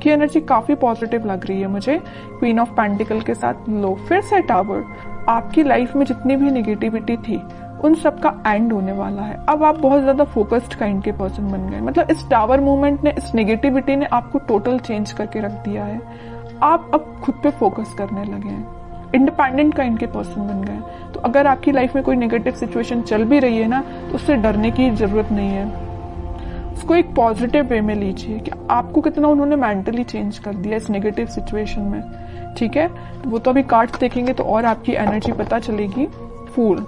आपकी एनर्जी काफी पॉजिटिव लग रही है मुझे। क्वीन ऑफ पेंटिकल के साथ लो, फिर से टावर। आपकी लाइफ में जितनी भी निगेटिविटी थी उन सब का एंड होने वाला है। अब आप बहुत ज्यादा फोकस्ड काइंड के पर्सन बन गए। मतलब इस टावर मूवमेंट ने, इस नेगेटिविटी ने आपको टोटल चेंज करके रख दिया है। आप अब खुद पे फोकस करने लगे हैं, इंडिपेंडेंट काइंड के पर्सन बन गए। तो अगर आपकी लाइफ में कोई नेगेटिव सिचुएशन चल भी रही है ना, तो उससे डरने की जरूरत नहीं है। उसको एक पॉजिटिव वे में लीजिए कि आपको कितना उन्होंने मेंटली चेंज कर दिया इस नेगेटिव सिचुएशन में। ठीक है, तो वो तो अभी कार्ड्स देखेंगे तो और आपकी एनर्जी पता चलेगी। फूल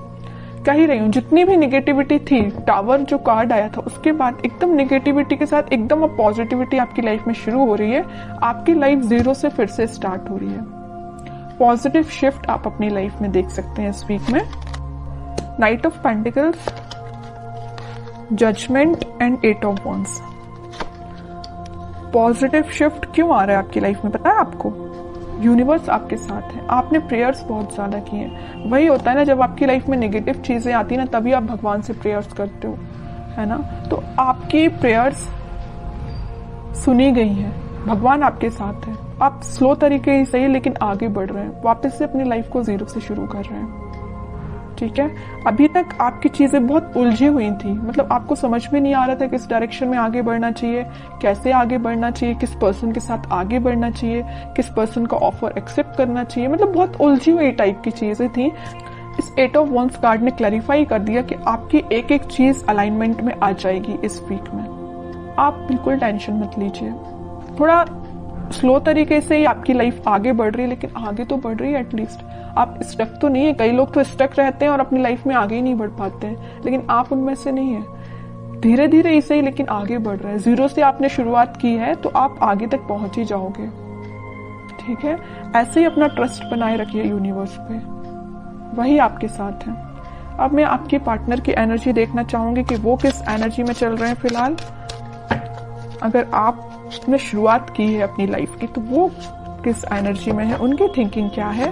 कह ही रही हूँ, जितनी भी निगेटिविटी थी, टावर जो कार्ड आया था उसके बाद एकदम निगेटिविटी के साथ एकदम अब पॉजिटिविटी आपकी लाइफ में शुरू हो रही है। आपकी लाइफ जीरो से फिर से स्टार्ट हो रही है। पॉजिटिव शिफ्ट आप अपनी लाइफ में देख सकते हैं इस वीक में। Knight of pentacles, judgment and 8 of wands. Positive shift क्यों आ रहा है आपकी लाइफ में पता है आपको? यूनिवर्स आपके साथ है। आपने प्रेयर्स बहुत ज्यादा किए हैं। वही होता है ना, जब आपकी लाइफ में नेगेटिव चीजें आती है ना, तभी आप भगवान से प्रेयर्स करते हो, है ना। तो आपकी प्रेयर्स सुनी गई हैं, भगवान आपके साथ है। आप स्लो तरीके ही सही लेकिन आगे बढ़ रहे हैं, वापस से अपनी लाइफ को जीरो से शुरू कर रहे हैं। ठीक है, अभी तक आपकी चीजें बहुत उलझी हुई थी। मतलब आपको समझ में नहीं आ रहा था किस डायरेक्शन में आगे बढ़ना चाहिए, कैसे आगे बढ़ना चाहिए, किस पर्सन के साथ आगे बढ़ना चाहिए, किस पर्सन का ऑफर एक्सेप्ट करना चाहिए। मतलब बहुत उलझी हुई टाइप की चीजें थी। इस 8 ऑफ वॉन्ड्स कार्ड ने क्लैरिफाई कर दिया कि आपकी एक एक चीज अलाइनमेंट में आ जाएगी इस वीक में। आप बिल्कुल टेंशन मत लीजिए। थोड़ा स्लो तरीके से ही आपकी लाइफ आगे बढ़ रही है, लेकिन आगे तो बढ़ रही है एटलीस्ट। आप स्टक तो नहीं है। कई लोग तो स्टक रहते हैं और अपनी लाइफ में आगे ही नहीं बढ़ पाते हैं, लेकिन आप उनमें से नहीं है। धीरे धीरे ही सही लेकिन आगे बढ़ रहे हैं। जीरो से आपने शुरुआत की है तो आप आगे तक पहुंच ही जाओगे। ठीक है, ऐसे ही अपना ट्रस्ट बनाए रखिए यूनिवर्स पे, वही आपके साथ है। अब मैं आपके पार्टनर की एनर्जी देखना चाहूंगी कि वो किस एनर्जी में चल रहे हैं फिलहाल। अगर आपने शुरुआत की है अपनी लाइफ की तो वो किस एनर्जी में है, उनकी थिंकिंग क्या है।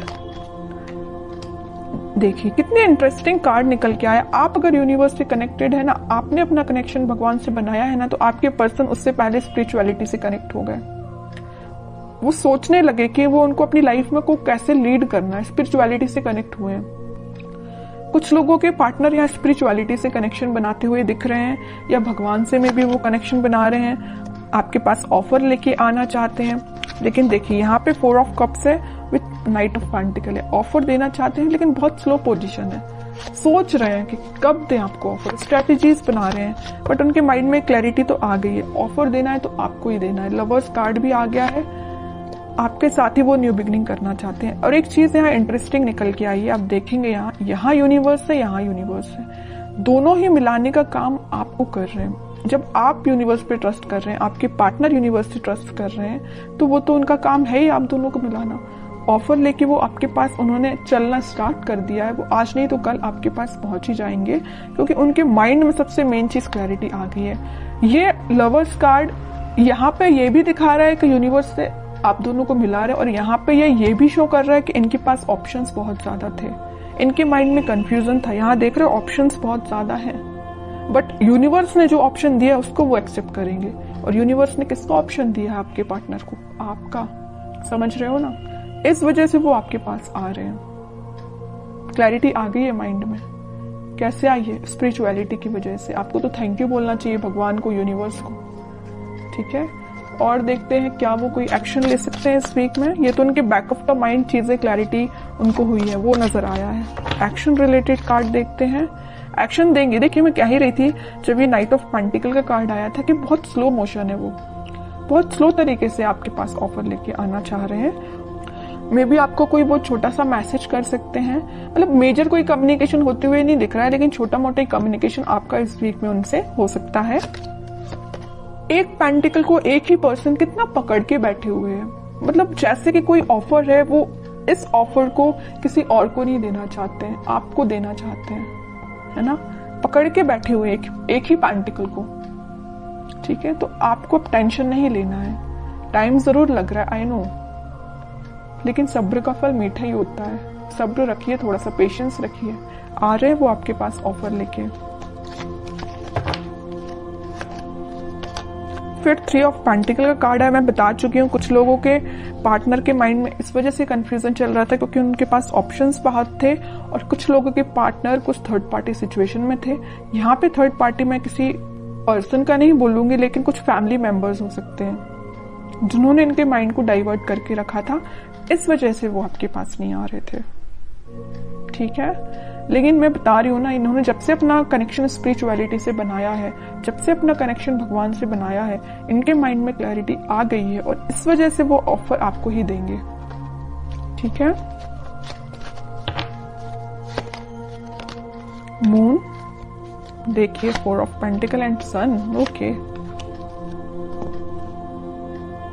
देखिए कितने इंटरेस्टिंग कार्ड निकल के आया। आप अगर यूनिवर्स से कनेक्टेड है ना, आपने अपना कनेक्शन भगवान से बनाया है ना, तो आपके पर्सन उससे पहले स्पिरिचुअलिटी से कनेक्ट हो गए। वो सोचने लगे कि वो उनको अपनी लाइफ में को कैसे लीड करना है, स्पिरिचुअलिटी से कनेक्ट हुए हैं। कुछ लोगों के पार्टनर यहाँ स्पिरिचुअलिटी से कनेक्शन बनाते हुए दिख रहे हैं, या भगवान से में भी वो कनेक्शन बना रहे हैं, आपके पास ऑफर लेके आना चाहते हैं। लेकिन देखिए यहाँ पे 4 ऑफ कप्स है विथ नाइट ऑफ पेंटिकल है। ऑफर देना चाहते हैं लेकिन बहुत स्लो पोजीशन है। सोच रहे हैं कि कब दें आपको ऑफर, स्ट्रेटेजीज बना रहे हैं, बट उनके माइंड में क्लैरिटी तो आ गई है। ऑफर देना है तो आपको ही देना है। लवर्स कार्ड भी आ गया है, आपके साथ ही वो न्यू बिगनिंग करना चाहते हैं। और एक चीज यहाँ इंटरेस्टिंग निकल के आई है, आप देखेंगे यहाँ यूनिवर्स है, यहाँ यूनिवर्स है। दोनों ही मिलाने का काम आपको कर रहे हैं। जब आप यूनिवर्स पे ट्रस्ट कर रहे हैं, आपके पार्टनर यूनिवर्स से ट्रस्ट कर रहे हैं, तो वो तो उनका काम है ही आप दोनों को मिलाना। ऑफर लेके वो आपके पास उन्होंने चलना स्टार्ट कर दिया है। वो आज नहीं तो कल आपके पास पहुंच ही जाएंगे, क्योंकि उनके माइंड में सबसे मेन चीज क्लैरिटी आ गई है। ये लवर्स कार्ड यहाँ पे ये भी दिखा रहा है कि यूनिवर्स से आप दोनों को मिला रहे हैं, और यहाँ पे ये भी शो कर रहा है कि इनके पास ऑप्शंस बहुत ज्यादा थे। इनके माइंड में कंफ्यूजन था। यहाँ देख रहे हो ऑप्शंस बहुत ज्यादा है, बट यूनिवर्स ने जो ऑप्शन दिया उसको वो एक्सेप्ट करेंगे। और यूनिवर्स ने किसका ऑप्शन दिया है आपके पार्टनर को? आपका। समझ रहे हो ना? इस वजह से वो आपके पास आ रहे हैं। क्लैरिटी आ गई है माइंड में। कैसे आई है? स्पिरिचुअलिटी की वजह से। आपको तो थैंक यू बोलना चाहिए भगवान को, यूनिवर्स को। ठीक है, और देखते हैं क्या वो कोई एक्शन ले सकते हैं इस वीक में। ये तो उनके बैक ऑफ द माइंड चीजें क्लैरिटी उनको हुई है, वो नजर आया है। एक्शन रिलेटेड कार्ड देखते हैं, एक्शन देंगे। देखिए मैं कह ही रही थी जब ये नाइट ऑफ पेंटिकल का कार्ड आया था कि बहुत स्लो मोशन है, वो बहुत स्लो तरीके से आपके पास ऑफर लेके आना चाह रहे हैं। मे बी आपको कोई बहुत छोटा सा मैसेज कर सकते हैं। मतलब मेजर कोई कम्युनिकेशन होते हुए नहीं दिख रहा है, लेकिन छोटा मोटा कम्युनिकेशन आपका इस वीक में उनसे हो सकता है। एक पेंटिकल को एक ही पर्सन कितना पकड़ के बैठे हुए हैं। मतलब जैसे कि कोई ऑफर है, वो इस ऑफर को किसी और को नहीं देना चाहते हैं, आपको देना चाहते हैं, है ना। पकड़ के बैठे हुए एक ही पेंटिकल को। ठीक है, तो आपको अब टेंशन नहीं लेना है। टाइम जरूर लग रहा है, आई नो, लेकिन सब्र का फल मीठा ही होता है। सब्र रखिए, थोड़ा सा पेशेंस रखिए। आ रहे हैं वो आपके पास ऑफर लेके। फिर 3 ऑफ पेंटिकल का कार्ड है। मैं बता चुकी हूँ कुछ लोगों के पार्टनर के माइंड में इस वजह से कंफ्यूजन चल रहा था क्योंकि उनके पास ऑप्शंस बहुत थे, और कुछ लोगों के पार्टनर कुछ थर्ड पार्टी सिचुएशन में थे। यहाँ पे थर्ड पार्टी मैं किसी पर्सन का नहीं बोलूंगी, लेकिन कुछ फैमिली मेंबर्स हो सकते हैं जिन्होंने इनके माइंड को डाइवर्ट करके रखा था, इस वजह से वो आपके पास नहीं आ रहे थे। ठीक है, लेकिन मैं बता रही हूँ ना, इन्होंने जब से अपना कनेक्शन स्पिरिचुअलिटी से बनाया है, जब से अपना कनेक्शन भगवान से बनाया है, इनके माइंड में क्लैरिटी आ गई है और इस वजह से वो ऑफर आपको ही देंगे। ठीक है, मून देखिए, 4 of pentacle and sun. Okay,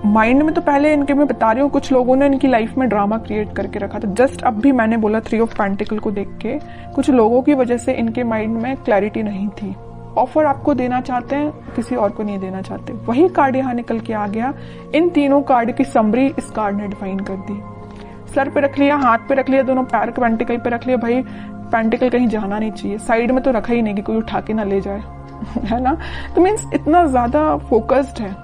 mind में तो पहले इनके, मैं बता रही हूँ, कुछ लोगों ने इनकी लाइफ में ड्रामा क्रिएट करके रखा था। जस्ट अब भी मैंने बोला 3 ऑफ पेंटिकल को देख के कुछ लोगों की वजह से इनके माइंड में क्लैरिटी नहीं थी। ऑफर आपको देना चाहते हैं, किसी और को नहीं देना चाहते। वही कार्ड यहाँ निकल के आ गया। इन तीनों कार्ड की समरी इस कार्ड ने डिफाइन कर दी। सर पे रख लिया, हाथ पे रख लिया, दोनों पैर पेंटिकल पे रख लिया। भाई पेंटिकल कहीं जाना नहीं चाहिए, साइड में तो रखा ही नहीं कि कोई उठा के ना ले जाए है ना। तो मीन्स इतना ज्यादा फोकस्ड है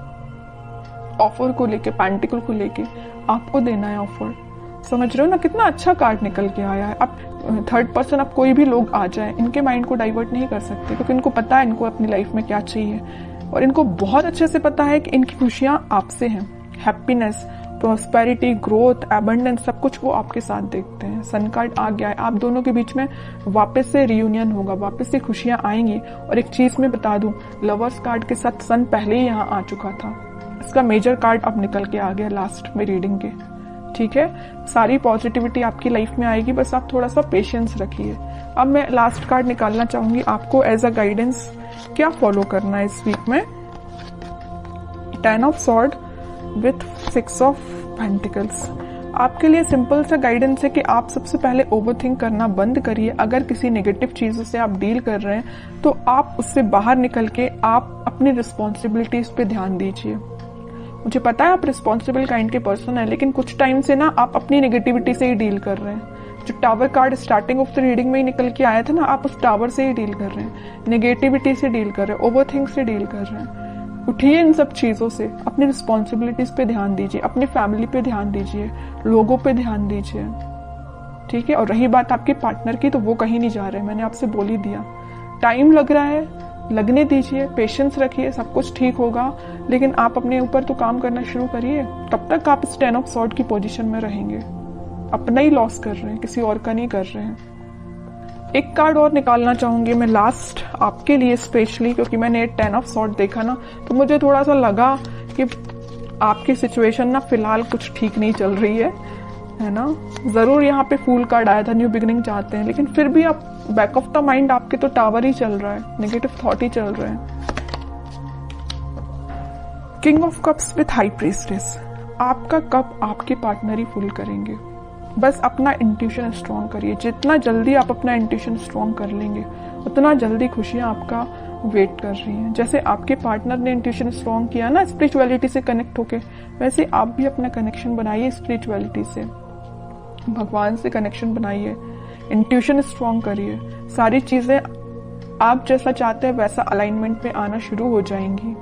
ऑफर को लेके, पेंटिकल को लेके आपको देना है ऑफर। समझ रहे हो ना, कितना अच्छा कार्ड निकल के आया है। अब थर्ड पर्सन, अब कोई भी लोग आ जाए, इनके माइंड को डाइवर्ट नहीं कर सकते क्योंकि इनको पता है इनको अपनी लाइफ में क्या चाहिए, और इनको बहुत अच्छे से पता है कि इनकी खुशियां आपसे हैं। हैप्पीनेस, प्रॉस्पेरिटी, ग्रोथ, एबंडेंस, सब कुछ वो आपके साथ देखते हैं। सन कार्ड आ गया है, आप दोनों के बीच में वापस से रियूनियन होगा, वापस से खुशियां आएंगी। और एक चीज मैं बता दूं, लवर्स कार्ड के साथ सन पहले ही यहाँ आ चुका था। इसका मेजर कार्ड अब निकल के आ गया लास्ट में रीडिंग के। ठीक है, सारी पॉजिटिविटी आपकी लाइफ में आएगी, बस आप थोड़ा सा पेशेंस रखिए। अब मैं लास्ट कार्ड निकालना चाहूंगी आपको एज अ गाइडेंस, क्या फॉलो करना है इस वीक में। 10 of sword with 6 of pentacles. आपके लिए सिंपल सा गाइडेंस है कि आप सबसे पहले ओवरथिंक करना बंद करिए। अगर किसी नेगेटिव चीजों से आप डील कर रहे हैं तो आप उससे बाहर निकल के आप अपनी रिस्पॉन्सिबिलिटीज पे ध्यान दीजिए। मुझे पता है आप रिस्पॉन्सिबल काइंड के पर्सन है, लेकिन कुछ टाइम से ना आप अपनी नेगेटिविटी से ही डील कर रहे हैं। जो tower card starting of the reading में ही निकल के आया था ना, आप उस टावर से ही डील कर रहे हैं, नेगेटिविटी से डील कर रहे हैं, ओवरथिंक से डील कर रहे हैं। उठिए इन सब चीजों से, अपनी रिस्पॉन्सिबिलिटीज पे ध्यान दीजिए, अपनी फैमिली पे ध्यान दीजिए, लोगों पे ध्यान दीजिए। ठीक है, और रही बात आपके पार्टनर की, तो वो कहीं नहीं जा रहे, मैंने आपसे बोल ही दिया। टाइम लग रहा है, लगने दीजिए, पेशेंस रखिए, सब कुछ ठीक होगा। लेकिन आप अपने ऊपर तो काम करना शुरू करिए। तब तक आप इस 10 ऑफ सॉर्ड की पोजीशन में रहेंगे। अपना ही लॉस कर रहे हैं, किसी और का नहीं कर रहे हैं। एक कार्ड और निकालना चाहूंगी मैं लास्ट आपके लिए स्पेशली, क्योंकि मैंने 10 ऑफ सॉर्ड देखा ना, तो मुझे थोड़ा सा लगा कि आपकी सिचुएशन ना फिलहाल कुछ ठीक नहीं चल रही है ना। जरूर यहाँ पे फूल कार्ड आया था, न्यू बिगिनिंग चाहते हैं, लेकिन फिर भी आप बैक ऑफ द माइंड आपके तो टावर ही चल रहा है, नेगेटिव थॉट ही चल रहे हैं। King of cups with high priestess. आपका कप आपके पार्टनर ही फुल करेंगे। बस अपना इंट्यूशन स्ट्रॉन्ग करिए। जितना जल्दी आप अपना इंट्यूशन स्ट्रॉन्ग कर लेंगे, उतना जल्दी खुशियां आपका वेट कर रही हैं। जैसे आपके पार्टनर ने इंट्यूशन स्ट्रॉन्ग किया ना स्पिरिचुअलिटी से कनेक्ट होके, वैसे आप भी अपना कनेक्शन बनाइए स्पिरिचुअलिटी से, भगवान से कनेक्शन बनाइए, इंट्यूशन स्ट्रॉन्ग करिए। सारी चीजें आप जैसा चाहते हैं वैसा अलाइनमेंट में आना शुरू हो जाएंगी।